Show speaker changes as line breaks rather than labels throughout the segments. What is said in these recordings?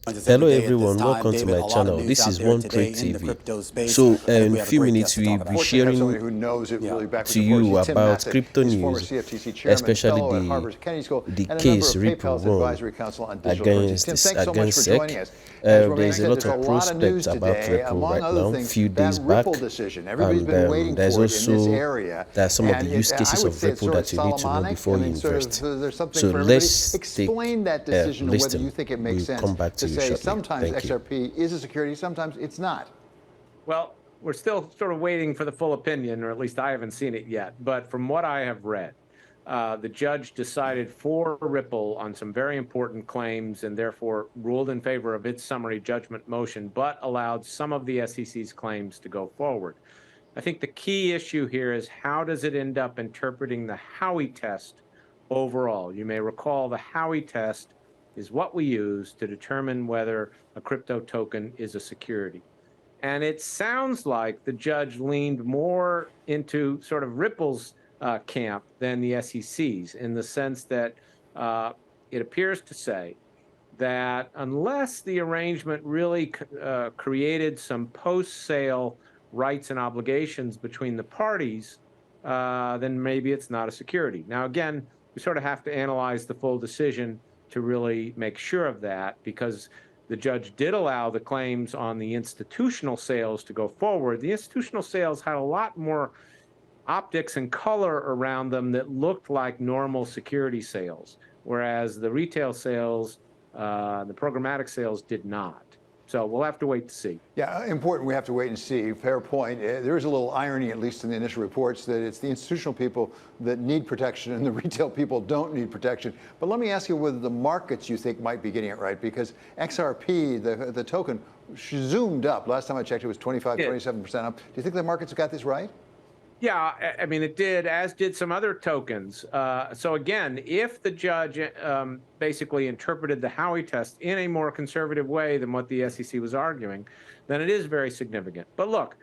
Hello everyone, welcome to my channel. This is One Trade TV. So in a few minutes we'll be sharing to you about crypto news, especially the case Ripple won against SEC. There's a lot of prospects about Ripple right now, few days back, and there's also some of the use cases of Ripple that you need to know before you invest. So let's take a listen. We'll come back to you shortly.
Sometimes
Thank you.
XRP is a security, sometimes it's not.
Well, we're still sort of waiting for the full opinion, or at least I haven't seen it yet. But from what I have read, the judge decided for Ripple on some very important claims and therefore ruled in favor of its summary judgment motion, but allowed some of the SEC's claims to go forward. I think the key issue here is how does it end up interpreting the Howey test overall? You may recall the Howey test is what we use to determine whether a crypto token is a security. And it sounds like the judge leaned more into sort of Ripple's camp than the SEC's, in the sense that it appears to say that unless the arrangement really created some post-sale rights and obligations between the parties, then maybe it's not a security. Now, again, we sort of have to analyze the full decision to really make sure of that, because the judge did allow the claims on the institutional sales to go forward. The institutional sales had a lot more optics and color around them that looked like normal security sales, whereas the retail sales, the programmatic sales did not. So we'll have to wait to see.
Yeah, important. We have to wait and see. Fair point. There is a little irony, at least in the initial reports, that it's the institutional people that need protection and the retail people don't need protection. But let me ask you whether the markets you think might be getting it right, because XRP, the token, zoomed up. Last time I checked, it was 25, 27% up. Do you think the markets got this right?
Yeah, I mean, it did, as did some other tokens. So again, if the judge basically interpreted the Howey test in a more conservative way than what the SEC was arguing, then it is very significant. But look,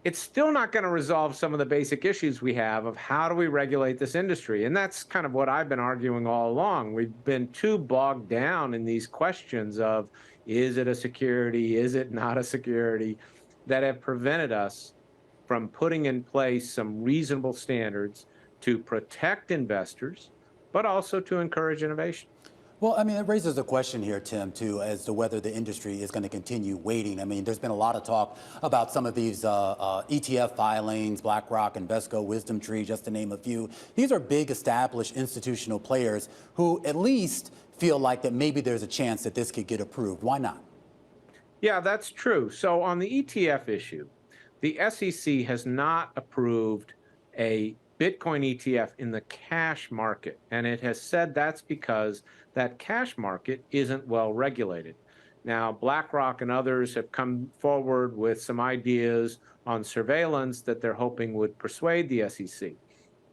it's still not going to resolve some of the basic issues we have of how do we regulate this industry. And that's kind of what I've been arguing all along. We've been too bogged down in these questions of, is it a security, is it not a security, that have prevented us from putting in place some reasonable standards to protect investors, but also to encourage innovation.
Well, I mean, it raises a question here, Tim, too, as to whether the industry is going to continue waiting. I mean, there's been a lot of talk about some of these ETF filings, BlackRock, Invesco, WisdomTree, just to name a few. These are big, established institutional players who at least feel like that maybe there's a chance that this could get approved. Why not?
Yeah, that's true. So on the ETF issue, the SEC has not approved a Bitcoin ETF in the cash market, and it has said that's because that cash market isn't well regulated. Now, BlackRock and others have come forward with some ideas on surveillance that they're hoping would persuade the SEC.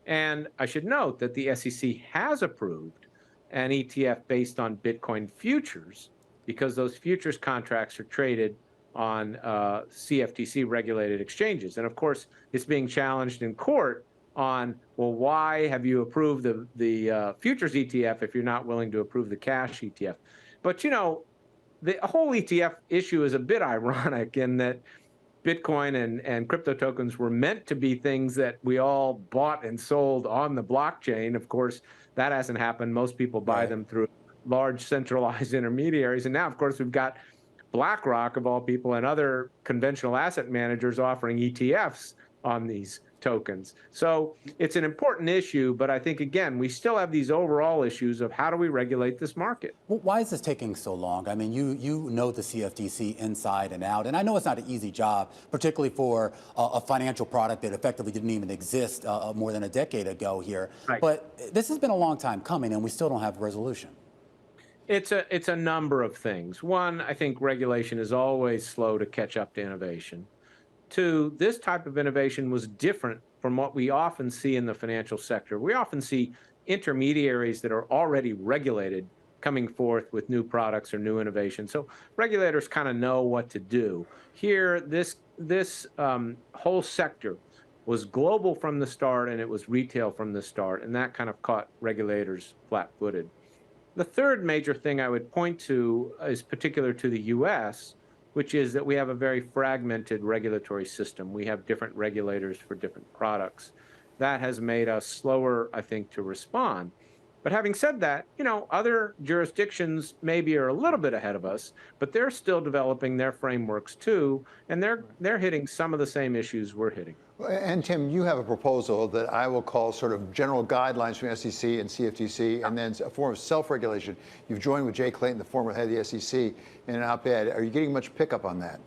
And I should note that the SEC has approved an ETF based on Bitcoin futures, because those futures contracts are traded on CFTC regulated exchanges. And of course, it's being challenged in court on, well, why have you approved the futures ETF if you're not willing to approve the cash ETF? But, you know, the whole ETF issue is a bit ironic in that Bitcoin and crypto tokens were meant to be things that we all bought and sold on the blockchain. Of course, that hasn't happened. Most people buy them through large centralized intermediaries. And now, of course, we've got BlackRock, of all people, and other conventional asset managers offering ETFs on these tokens. So it's an important issue, but I think, again, we still have these overall issues of how do we regulate this market?
Well, why is this taking so long? I mean, you know the CFTC inside and out, and I know it's not an easy job, particularly for a financial product that effectively didn't even exist more than a decade ago here.
Right.
But this has been a long time coming, and we still don't have a resolution.
It's a number of things. One, I think regulation is always slow to catch up to innovation. Two, this type of innovation was different from what we often see in the financial sector. We often see intermediaries that are already regulated coming forth with new products or new innovations. So regulators kind of know what to do. Here, this whole sector was global from the start, and it was retail from the start, and that kind of caught regulators flat-footed. The third major thing I would point to is particular to the U.S., which is that we have a very fragmented regulatory system. We have different regulators for different products. That has made us slower, I think, to respond. But having said that, other jurisdictions maybe are a little bit ahead of us, but they're still developing their frameworks too, and they're hitting some of the same issues we're hitting.
And Tim, you have a proposal that I will call sort of general guidelines from SEC and CFTC, and then a form of self-regulation. You've joined with Jay Clayton, the former head of the SEC, in an op-ed. Are you getting much pickup on that?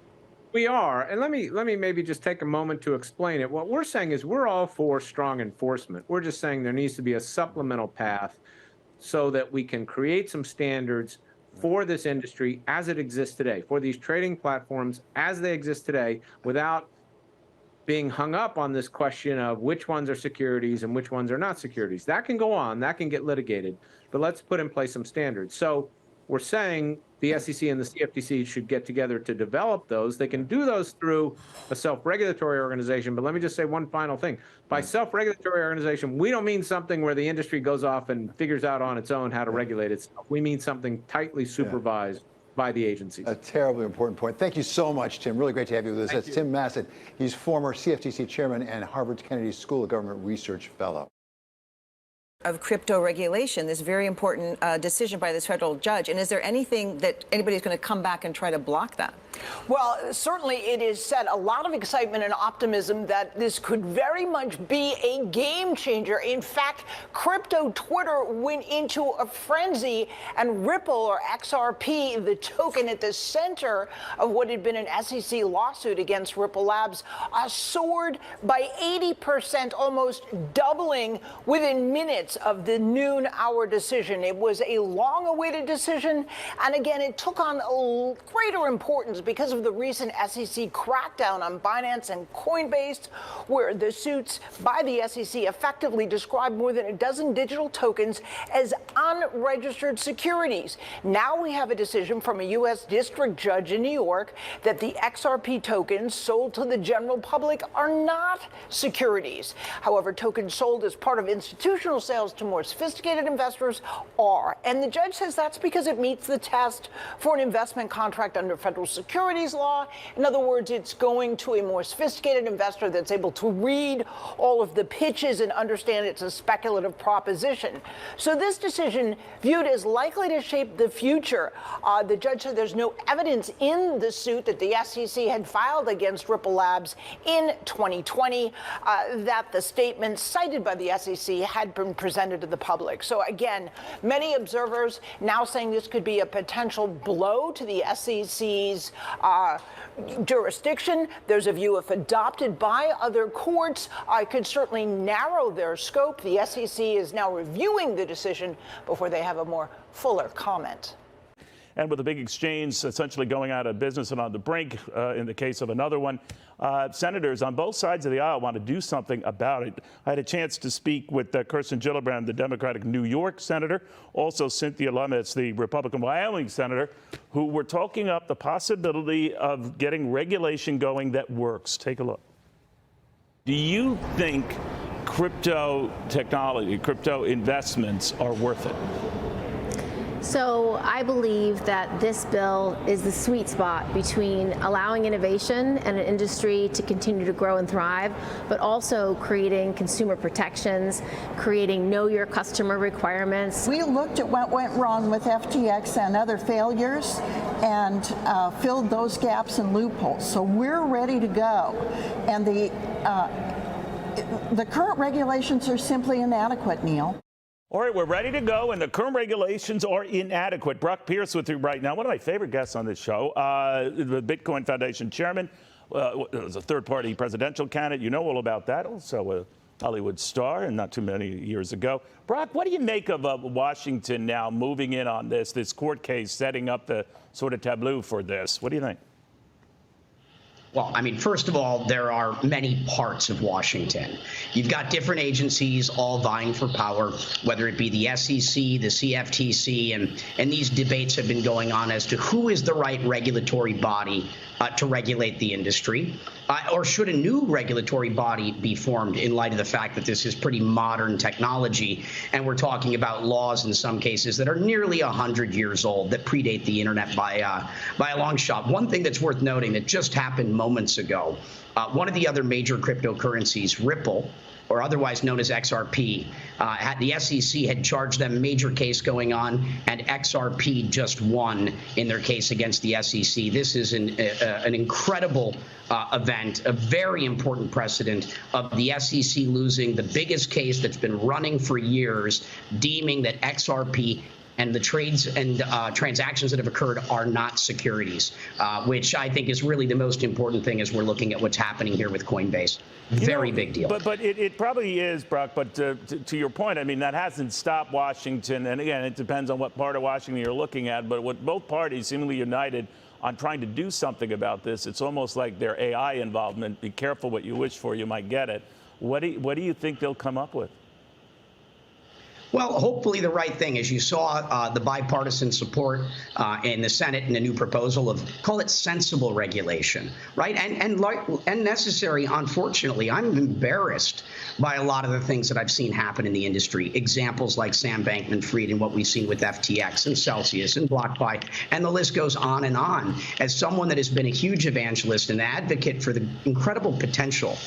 We are, and let me maybe just take a moment to explain it. What we're saying is we're all for strong enforcement. We're just saying there needs to be a supplemental path so that we can create some standards for this industry as it exists today, for these trading platforms as they exist today, without being hung up on this question of which ones are securities and which ones are not securities. That can go on, that can get litigated, but let's put in place some standards. So we're saying the SEC and the CFTC should get together to develop those. They can do those through a self-regulatory organization, but let me just say one final thing. By self-regulatory organization, we don't mean something where the industry goes off and figures out on its own how to regulate itself. We mean something tightly supervised by the agencies.
A terribly important point. Thank you so much, Tim. Really great to have you with us. That's Tim Massett. He's former CFTC chairman and Harvard Kennedy School of Government Research fellow.
Of crypto regulation, this very important decision by this federal judge. And is there anything that anybody's going to come back and try to block that?
Well, certainly it is said a lot of excitement and optimism that this could very much be a game changer. In fact, crypto Twitter went into a frenzy, and Ripple, or XRP, the token at the center of what had been an SEC lawsuit against Ripple Labs, soared by 80%, almost doubling within minutes of the noon hour decision. It was a long-awaited decision, and again, it took on a greater importance because of the recent SEC crackdown on Binance and Coinbase, where the suits by the SEC effectively described more than a dozen digital tokens as unregistered securities. Now we have a decision from a U.S. district judge in New York that the XRP tokens sold to the general public are not securities. However, tokens sold as part of institutional sales to more sophisticated investors are. And the judge says that's because it meets the test for an investment contract under federal securities law. In other words, it's going to a more sophisticated investor that's able to read all of the pitches and understand it's a speculative proposition. So this decision, viewed as likely to shape the future, the judge said there's no evidence in the suit that the SEC had filed against Ripple Labs in 2020 that the statements cited by the SEC had been presented to the public. So again, many observers now saying this could be a potential blow to the SEC's jurisdiction. There's a view, if adopted by other courts, it could certainly narrow their scope. The SEC is now reviewing the decision before they have a more fuller comment.
And with the big exchange essentially going out of business and on the brink in the case of another one, senators on both sides of the aisle want to do something about it. I had a chance to speak with Kirsten Gillibrand, the Democratic New York senator, also Cynthia Lummis, the Republican Wyoming senator, who were talking up the possibility of getting regulation going that works. Take a look. Do you think crypto technology, crypto investments are worth it?
So I believe that this bill is the sweet spot between allowing innovation and an industry to continue to grow and thrive, but also creating consumer protections, creating know your customer requirements.
We looked at what went wrong with FTX and other failures and filled those gaps and loopholes. So we're ready to go. And the current regulations are simply inadequate, Neil.
All right, we're ready to go, and the current regulations are inadequate. Brock Pierce with you right now, one of my favorite guests on this show, the Bitcoin Foundation chairman, was a third-party presidential candidate. You know all about that. Also a Hollywood star, and not too many years ago. Brock, what do you make of Washington now moving in on this court case, setting up the sort of tableau for this? What do you think?
Well, I mean, first of all, there are many parts of Washington. You've got different agencies all vying for power, whether it be the SEC, the CFTC, and these debates have been going on as to who is the right regulatory body to regulate the industry? Or should a new regulatory body be formed in light of the fact that this is pretty modern technology and we're talking about laws in some cases that are nearly 100 years old that predate the internet by a long shot? One thing that's worth noting that just happened moments ago, one of the other major cryptocurrencies, Ripple, or otherwise known as XRP, the SEC had charged them a major case going on, and XRP just won in their case against the SEC. This is an incredible event, a very important precedent of the SEC losing the biggest case that's been running for years, deeming that XRP and the trades and transactions that have occurred are not securities, which I think is really the most important thing as we're looking at what's happening here with Coinbase. Very big deal.
But it probably is, Brock, but to your point, I mean, that hasn't stopped Washington. And again, it depends on what part of Washington you're looking at. But with both parties seemingly united on trying to do something about this, it's almost like their AI involvement. Be careful what you wish for, you might get it. What do you think they'll come up with?
Well, hopefully the right thing. As you saw, the bipartisan support in the Senate in a new proposal of, call it sensible regulation, right? And necessary. Unfortunately, I'm embarrassed by a lot of the things that I've seen happen in the industry. Examples like Sam Bankman-Fried and what we've seen with FTX and Celsius and BlockFi, and the list goes on and on. As someone that has been a huge evangelist and advocate for the incredible potential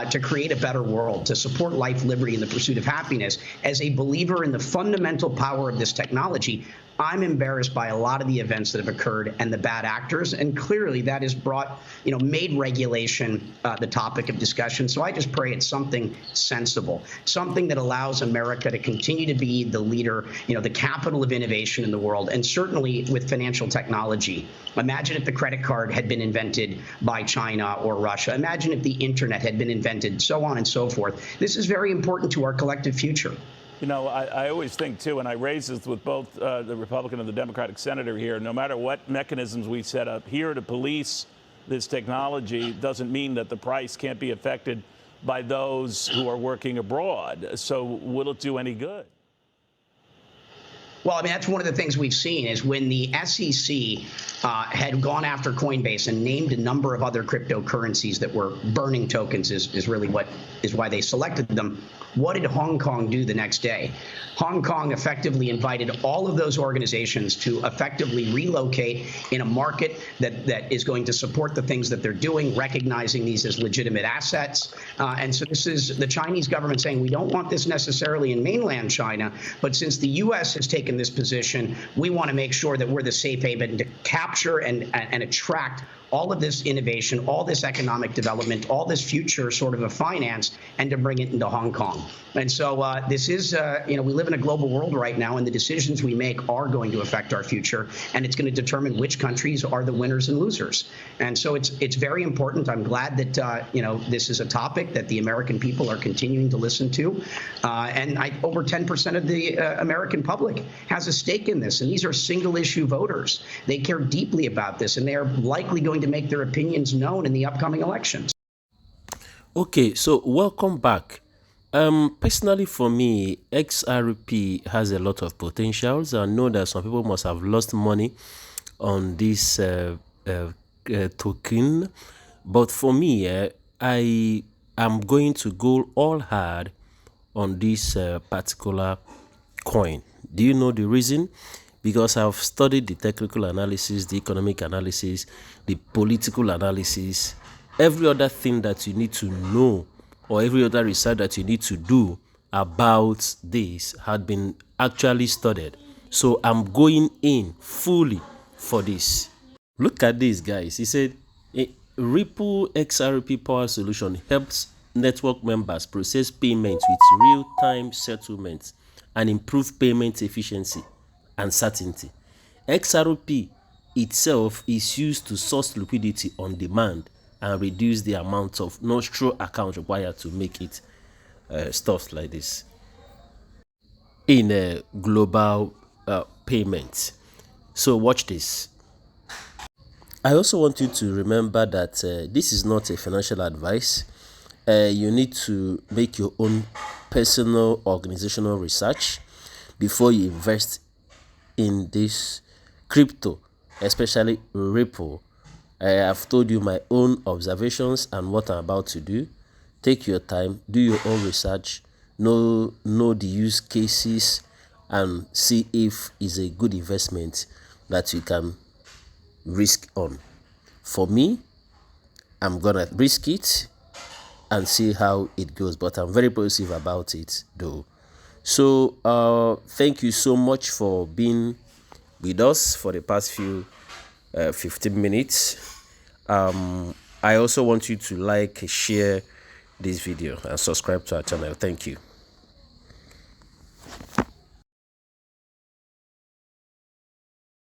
to create a better world, to support life, liberty, and the pursuit of happiness, as a believer in the fundamental power of this technology, I'm embarrassed by a lot of the events that have occurred and the bad actors, and clearly that has brought, made regulation the topic of discussion. So I just pray it's something sensible, something that allows America to continue to be the leader, the capital of innovation in the world, and certainly with financial technology. Imagine if the credit card had been invented by China or Russia. Imagine if the internet had been invented, so on and so forth. This is very important to our collective future.
I always think, too, and I raise this with both the Republican and the Democratic senator here, no matter what mechanisms we set up here to police this technology doesn't mean that the price can't be affected by those who are working abroad. So will it do any good?
Well, I mean, that's one of the things we've seen is when the SEC had gone after Coinbase and named a number of other cryptocurrencies that were burning tokens is really what is why they selected them. What did Hong Kong do the next day? Hong Kong effectively invited all of those organizations to effectively relocate in a market that is going to support the things that they're doing, recognizing these as legitimate assets. And so this is the Chinese government saying we don't want this necessarily in mainland China, but since the U.S. has taken this position, we want to make sure that we're the safe haven to capture and attract all of this innovation, all this economic development, all this future sort of a finance, and to bring it into Hong Kong. And so this is, we live in a global world right now, and the decisions we make are going to affect our future, and it's going to determine which countries are the winners and losers. And so it's very important. I'm glad that, this is a topic that the American people are continuing to listen to. And over 10% of the American public has a stake in this, and these are single-issue voters. They care deeply about this, and they are likely going to make their opinions known in the upcoming elections.
Okay, so welcome back. Personally for me, XRP has a lot of potentials. I know that some people must have lost money on this token, but for me, I am going to go all hard on this particular coin. Do you know the reason? Because I've studied the technical analysis, the economic analysis, the political analysis, every other thing that you need to know, or every other research that you need to do about this had been actually studied. So I'm going in fully for this. Look at this, guys. He said, a Ripple XRP Power Solution helps network members process payments with real-time settlements and improve payment efficiency and certainty. XRP itself is used to source liquidity on demand and reduce the amount of nostro account required to make it stuff like this in a global payment. So watch this. I also want you to remember that this is not a financial advice. You need to make your own personal organizational research before you invest in this crypto, especially Ripple I have told you my own observations and what I'm about to do. Take your time, do your own research, know the use cases, and see if it's a good investment that you can risk on. For me, I'm gonna risk it and see how it goes, but I'm very positive about it though. So thank you so much for being with us for the past few 15 minutes. I also want you to like, share this video and subscribe to our channel. Thank you.